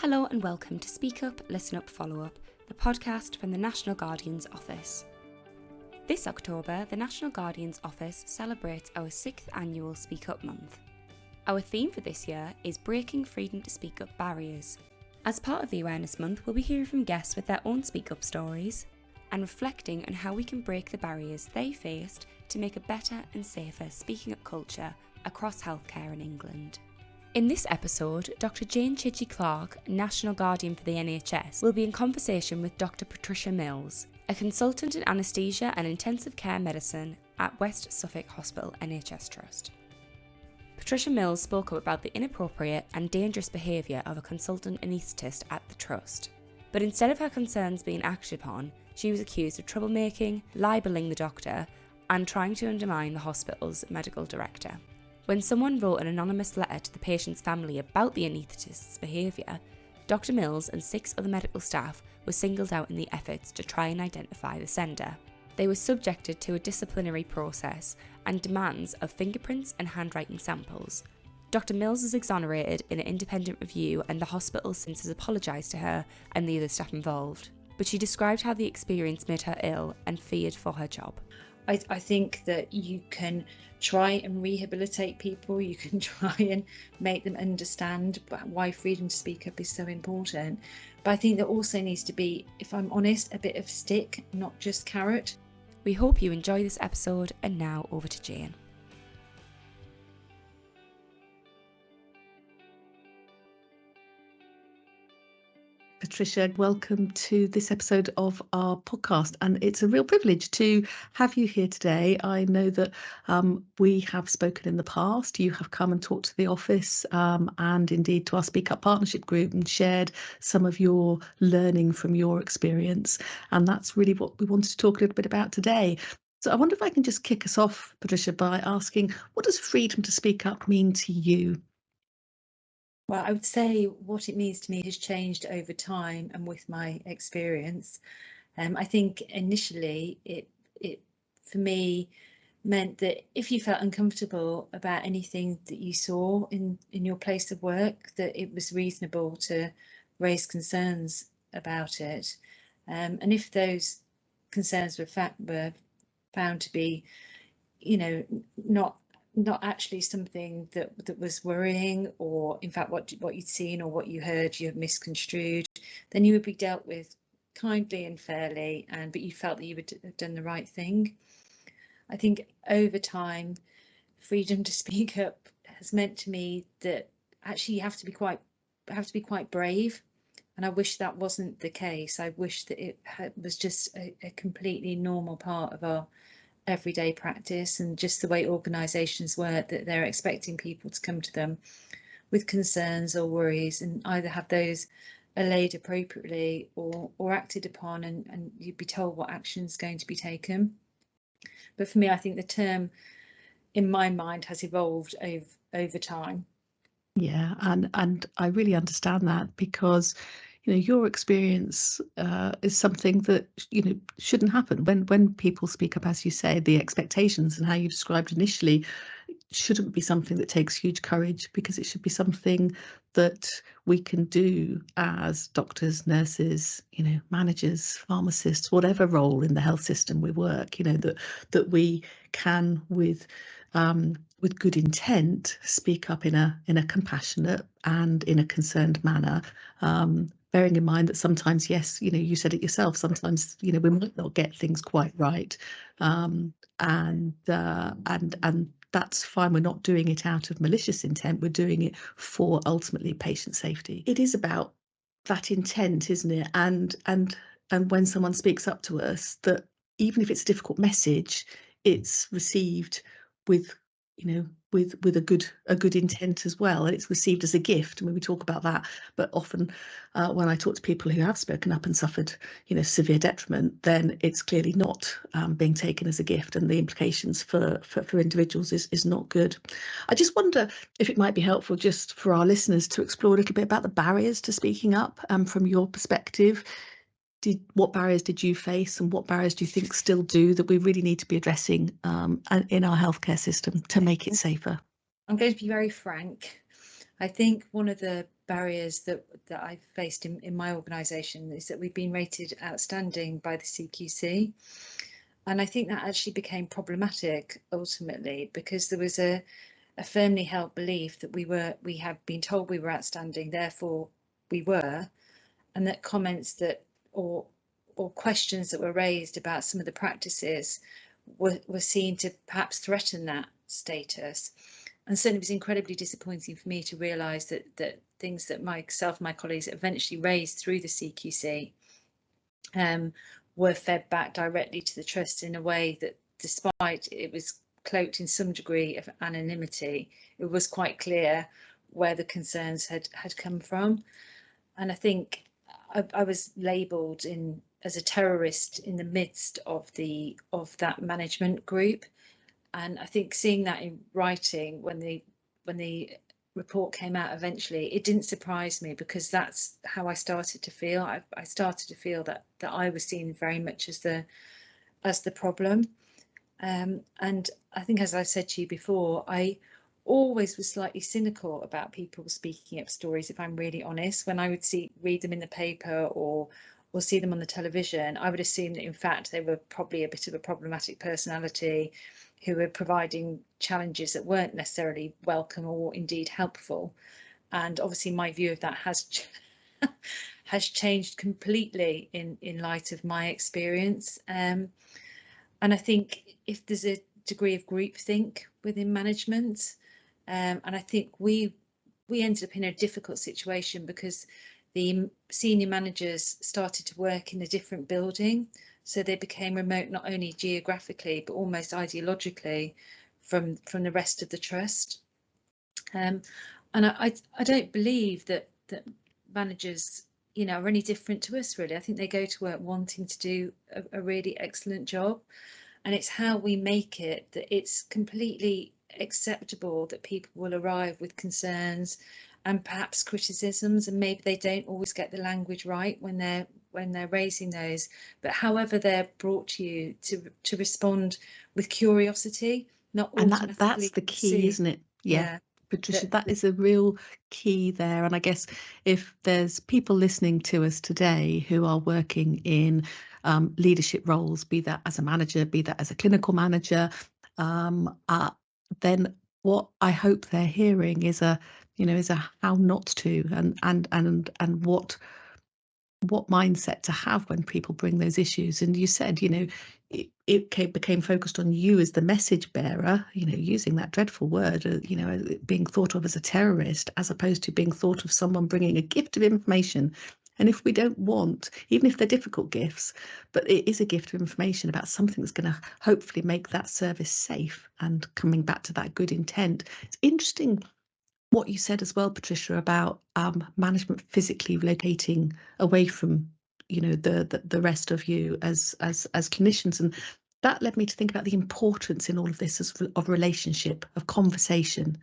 Hello and welcome to Speak Up, Listen Up, Follow Up, the podcast from the National Guardian's Office. This October, the National Guardian's Office celebrates our 6th annual Speak Up month. Our theme for this year is Breaking Freedom to Speak Up Barriers. As part of the Awareness Month, we'll be hearing from guests with their own Speak Up stories and reflecting on how we can break the barriers they faced to make a better and safer speaking up culture across healthcare in England. In this episode, Dr Jayne Chidgey-Clark, National Guardian for the NHS, will be in conversation with Dr Patricia Mills, a consultant in anaesthesia and intensive care medicine at West Suffolk Hospital NHS Trust. Patricia Mills spoke up about the inappropriate and dangerous behaviour of a consultant anaesthetist at the Trust. But instead of her concerns being acted upon, she was accused of troublemaking, libelling the doctor, and trying to undermine the hospital's medical director. When someone wrote an anonymous letter to the patient's family about the anaesthetist's behaviour, Dr Mills and 6 other medical staff were singled out in the efforts to try and identify the sender. They were subjected to a disciplinary process and demands of fingerprints and handwriting samples. Dr Mills was exonerated in an independent review, and the hospital since has apologised to her and the other staff involved. But she described how the experience made her ill and feared for her job. I think that you can try and rehabilitate people, you can try and make them understand why freedom to speak up is so important. But I think there also needs to be, if I'm honest, a bit of stick, not just carrot. We hope you enjoy this episode, and now over to Jayne. Patricia, welcome to this episode of our podcast, and it's a real privilege to have you here today. I know that we have spoken in the past. You have come and talked to the office and indeed to our Speak Up Partnership group and shared some of your learning from your experience, and that's really what we wanted to talk a little bit about today. So I wonder if I can just kick us off, Patricia, by asking, what does freedom to speak up mean to you? Well, I would say what it means to me has changed over time and with my experience. I think initially it for me meant that if you felt uncomfortable about anything that you saw in your place of work, that it was reasonable to raise concerns about it. And if those concerns were found to be, not actually something that was worrying, or in fact what you'd seen or what you heard you had misconstrued, then you would be dealt with kindly and fairly, but you felt that you would have done the right thing. I think over time, freedom to speak up has meant to me that actually you have to be quite brave, and I wish that wasn't the case. I wish that it was just a completely normal part of our everyday practice, and just the way organisations work, that they're expecting people to come to them with concerns or worries and either have those allayed appropriately or acted upon, and you'd be told what action is going to be taken. But for me, I think the term in my mind has evolved over time. Yeah, and I really understand that, because your experience is something that shouldn't happen. When people speak up, as you say, the expectations and how you described initially shouldn't be something that takes huge courage, because it should be something that we can do as doctors, nurses, managers, pharmacists, whatever role in the health system we work. That we can with good intent speak up in a compassionate and in a concerned manner. Bearing in mind that sometimes, yes, you said it yourself, sometimes, we might not get things quite right. And that's fine. We're not doing it out of malicious intent. We're doing it for ultimately patient safety. It is about that intent, isn't it? And when someone speaks up to us, that even if it's a difficult message, it's received with with a good intent as well, and it's received as a gift. I mean, we talk about that, but often when I talk to people who have spoken up and suffered severe detriment, then it's clearly not being taken as a gift, and the implications for individuals is not good. I just wonder if it might be helpful just for our listeners to explore a little bit about the barriers to speaking up from your perspective. What barriers did you face, and what barriers do you think still do that we really need to be addressing in our healthcare system to make it safer? I'm going to be very frank. I think one of the barriers that I've faced in my organisation is that we've been rated outstanding by the CQC. And I think that actually became problematic ultimately, because there was a firmly held belief that we have been told we were outstanding, therefore we were, and that comments that or questions that were raised about some of the practices were seen to perhaps threaten that status. And certainly it was incredibly disappointing for me to realise that things that myself and my colleagues eventually raised through the CQC were fed back directly to the trust in a way that, despite it was cloaked in some degree of anonymity, it was quite clear where the concerns had come from. And I think I was labelled as a terrorist in the midst of that management group. And I think seeing that in writing when the report came out eventually, it didn't surprise me, because that's how I started to feel. I started to feel that I was seen very much as the problem. And I think, as I said to you before, I always was slightly cynical about people speaking up stories, if I'm really honest. When I would read them in the paper or see them on the television, I would assume that in fact they were probably a bit of a problematic personality who were providing challenges that weren't necessarily welcome or indeed helpful. And obviously my view of that has changed completely in light of my experience. And I think if there's a degree of groupthink within management, and I think we ended up in a difficult situation because the senior managers started to work in a different building, so they became remote not only geographically but almost ideologically from the rest of the trust. And I don't believe that managers, you know, are any different to us really. I think they go to work wanting to do a really excellent job, and it's how we make it that it's completely acceptable that people will arrive with concerns and perhaps criticisms, and maybe they don't always get the language right when they're raising those, but however they're brought to you to respond with curiosity, not automatically. And that's the key, isn't it? Yeah. Patricia, that is a real key there. And I guess if there's people listening to us today who are working in leadership roles, be that as a manager, be that as a clinical manager, then what I hope they're hearing is a how not to, and what mindset to have when people bring those issues. And you said, it became focused on you as the message bearer, using that dreadful word, being thought of as a terrorist, as opposed to being thought of someone bringing a gift of information. And if we don't want, even if they're difficult gifts, but it is a gift of information about something that's going to hopefully make that service safe, and coming back to that good intent. It's interesting what you said as well, Patricia, about management physically locating away from, the rest of you as clinicians, and that led me to think about the importance in all of this of relationship, of conversation,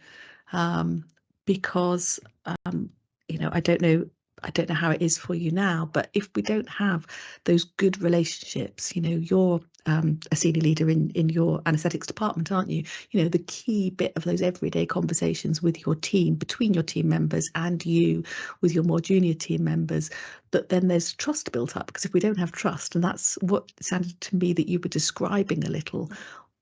because I don't know how it is for you now, but if we don't have those good relationships, you're a senior leader in your anaesthetics department, aren't you? The key bit of those everyday conversations with your team, between your team members and you with your more junior team members, but then there's trust built up, because if we don't have trust, and that's what sounded to me that you were describing a little,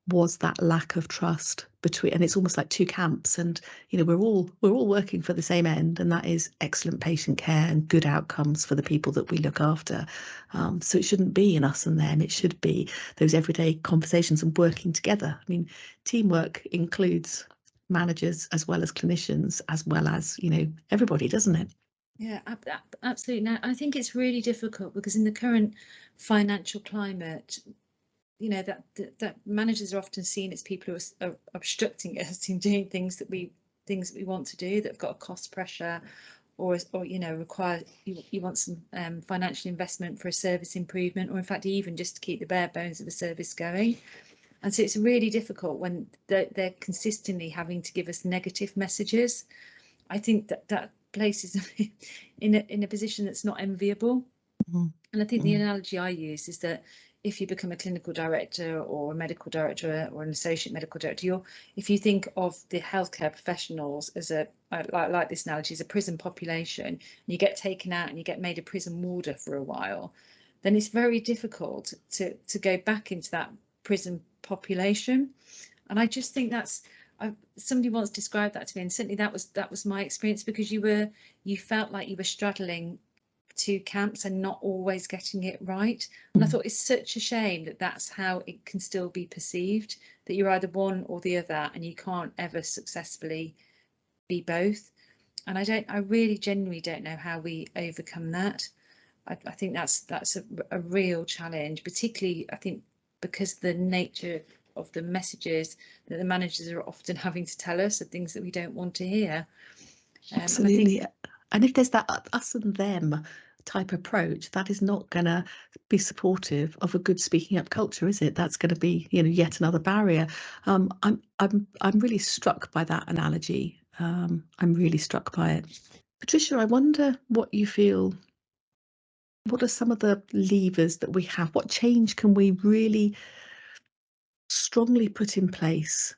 was that lack of trust between, and it's almost like two camps, and we're all working for the same end, and that is excellent patient care and good outcomes for the people that we look after. So it shouldn't be an us and them, it should be those everyday conversations and working together. I mean, teamwork includes managers as well as clinicians, as well as everybody, doesn't it? Yeah, absolutely. Now, I think it's really difficult because in the current financial climate, that managers are often seen as people who are obstructing us in doing things that we want to do, that have got a cost pressure, or require, you want some financial investment for a service improvement, or in fact even just to keep the bare bones of the service going. And so it's really difficult when they're consistently having to give us negative messages. I think that places in a position that's not enviable. Mm-hmm. And I think the analogy I use is that if you become a clinical director or a medical director or an associate medical director, if you think of the healthcare professionals as like this analogy, as a prison population, and you get taken out and you get made a prison warder for a while, then it's very difficult to go back into that prison population. And I just think somebody once described that to me, and certainly that was my experience, because you felt like you were straddling two camps and not always getting it right. And I thought it's such a shame that that's how it can still be perceived, that you're either one or the other and you can't ever successfully be both. And I really genuinely don't know how we overcome that. I think that's a real challenge, particularly I think because the nature of the messages that the managers are often having to tell us are things that we don't want to hear. Absolutely. And if there's that us and them type approach, that is not going to be supportive of a good speaking up culture, is it? That's going to be, yet another barrier. I'm really struck by that analogy. I'm really struck by it. Patricia, I wonder what you feel. What are some of the levers that we have? What change can we really strongly put in place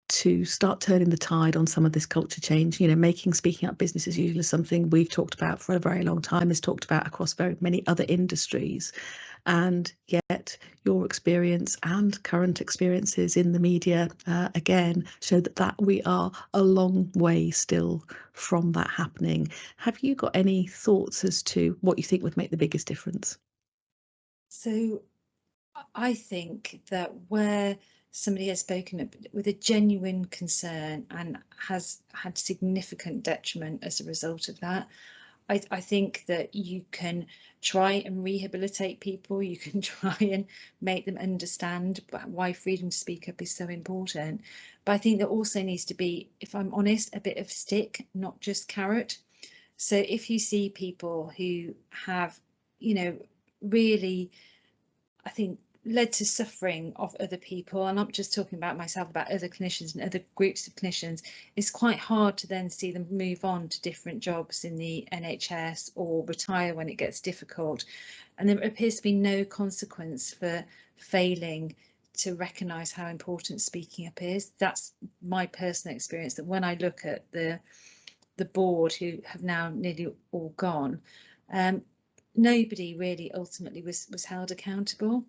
to start turning the tide on some of this culture change? Making speaking up business as usual is something we've talked about for a very long time, is talked about across very many other industries. And yet your experience and current experiences in the media, again, show that we are a long way still from that happening. Have you got any thoughts as to what you think would make the biggest difference? So I think that where somebody has spoken with a genuine concern and has had significant detriment as a result of that, I think that you can try and rehabilitate people, you can try and make them understand why freedom to speak up is so important. But I think there also needs to be, if I'm honest, a bit of stick, not just carrot. So if you see people who have, really, I think, led to suffering of other people, and I'm not just talking about myself, about other clinicians and other groups of clinicians, it's quite hard to then see them move on to different jobs in the NHS or retire when it gets difficult. And there appears to be no consequence for failing to recognise how important speaking up is. That's my personal experience, that when I look at the board, who have now nearly all gone, nobody really ultimately was held accountable.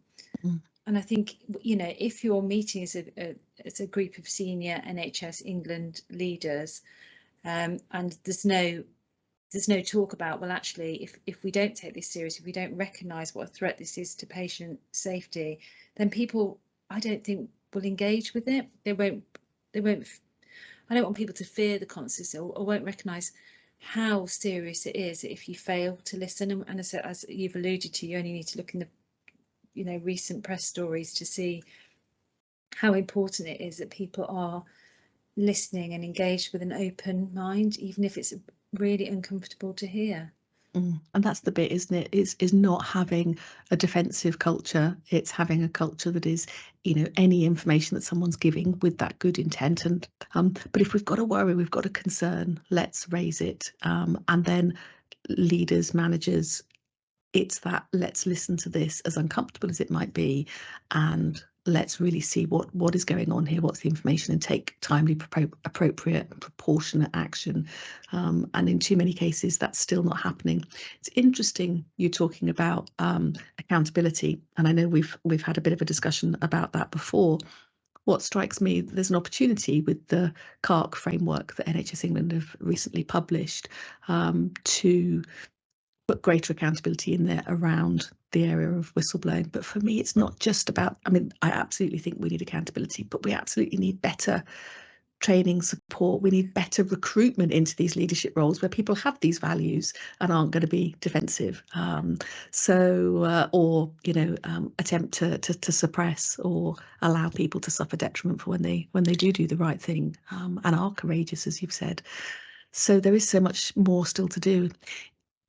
And I think, if you're meeting as a group of senior NHS England leaders, and there's no talk about, well, actually, if we don't take this seriously, if we don't recognise what a threat this is to patient safety, then people, I don't think, will engage with it. They won't. I don't want people to fear the consequences or won't recognise how serious it is if you fail to listen. And as you've alluded to, you only need to look in the recent press stories to see how important it is that people are listening and engaged with an open mind, even if it's really uncomfortable to hear. And that's the bit, isn't it? Is not having a defensive culture. It's having a culture that is, any information that someone's giving with that good intent. And but if we've got a worry, we've got a concern, let's raise it. And then leaders, managers, it's that, let's listen to this, as uncomfortable as it might be, and let's really see what is going on here, what's the information, and take timely, appropriate, proportionate action. And in too many cases, that's still not happening. It's interesting you talking about accountability, and I know we've had a bit of a discussion about that before. What strikes me, there's an opportunity with the CARC framework that NHS England have recently published to put greater accountability in there around the area of whistleblowing. But for me, it's not just about, I absolutely think we need accountability, but we absolutely need better training support. We need better recruitment into these leadership roles where people have these values and aren't going to be defensive. Or attempt to suppress or allow people to suffer detriment for when they do the right thing and are courageous, as you've said. So there is so much more still to do.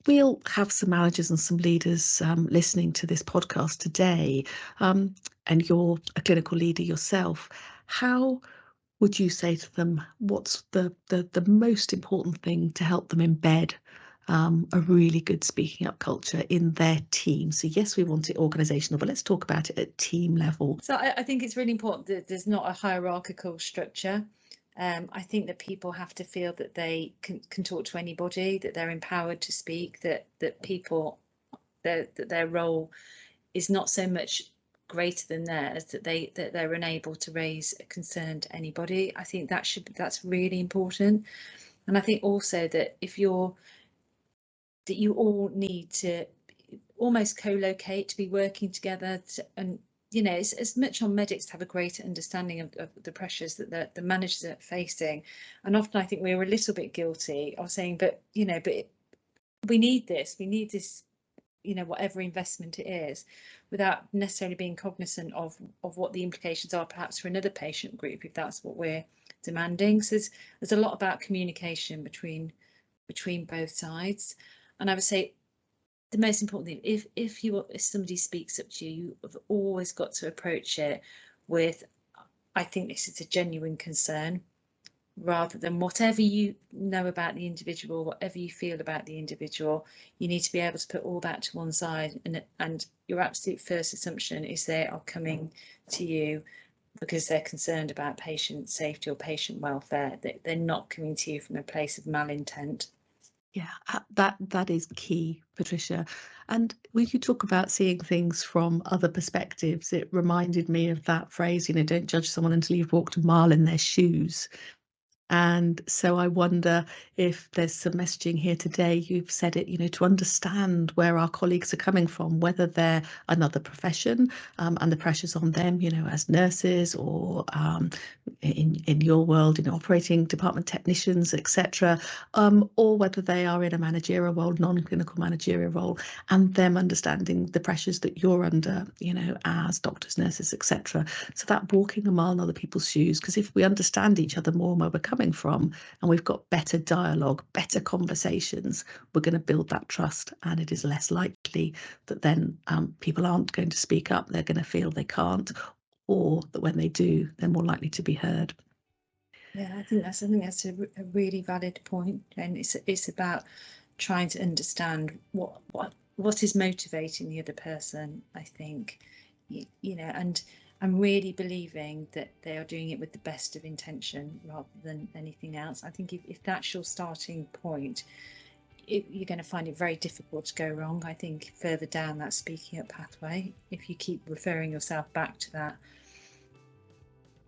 We'll have some managers and some leaders listening to this podcast today, and you're a clinical leader yourself. How would you say to them, what's the most important thing to help them embed a really good speaking up culture in their team. So yes, we want it organisational, but let's talk about it at team level. So I think it's really important that there's not a hierarchical structure. I think that people have to feel that they can talk to anybody, that they're empowered to speak, that their role is not so much greater than theirs, that they're unable to raise a concern to anybody. I think that's really important. And I think also that you all need to almost co-locate, to be working together, and it's as much on medics to have a greater understanding of the pressures that the managers are facing. And often I think we're a little bit guilty of saying, but we need this, whatever investment it is, without necessarily being cognizant of what the implications are perhaps for another patient group, if that's what we're demanding. So there's a lot about communication between both sides. And I would say the most important thing, if somebody speaks up to you, you've always got to approach it with, I think this is a genuine concern, rather than whatever you know about the individual, whatever you feel about the individual. You need to be able to put all that to one side, and your absolute first assumption is they are coming to you because they're concerned about patient safety or patient welfare. They're not coming to you from a place of malintent. Yeah, that is key, Patricia. And when you talk about seeing things from other perspectives, it reminded me of that phrase, don't judge someone until you've walked a mile in their shoes. And so I wonder if there's some messaging here today, you've said it, to understand where our colleagues are coming from, whether they're another profession and the pressures on them, as nurses, or in your world, operating department technicians, etc., or whether they are in a managerial role, non-clinical managerial role, and them understanding the pressures that you're under, as doctors, nurses, etc. So that walking a mile in other people's shoes, because if we understand each other more and where we're coming from, and we've got better dialogue, better conversations, we're going to build that trust, and it is less likely that then people aren't going to speak up. They're going to feel they can't, or that when they do, they're more likely to be heard. Yeah, I think that's a really valid point, and it's about trying to understand what is motivating the other person. I think, and I'm really believing that they are doing it with the best of intention rather than anything else. I think if that's your starting point, you're going to find it very difficult to go wrong. I think further down that speaking up pathway, if you keep referring yourself back to that.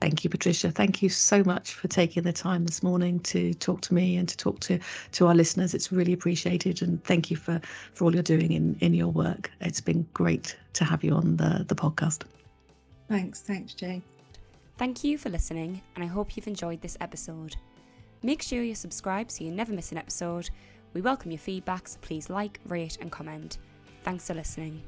Thank you, Patricia. Thank you so much for taking the time this morning to talk to me and to talk to our listeners. It's really appreciated, and thank you for all you're doing in your work. It's been great to have you on the podcast. Thanks, Jayne. Thank you for listening, and I hope you've enjoyed this episode. Make sure you're subscribed so you never miss an episode. We welcome your feedback, so please like, rate and comment. Thanks for listening.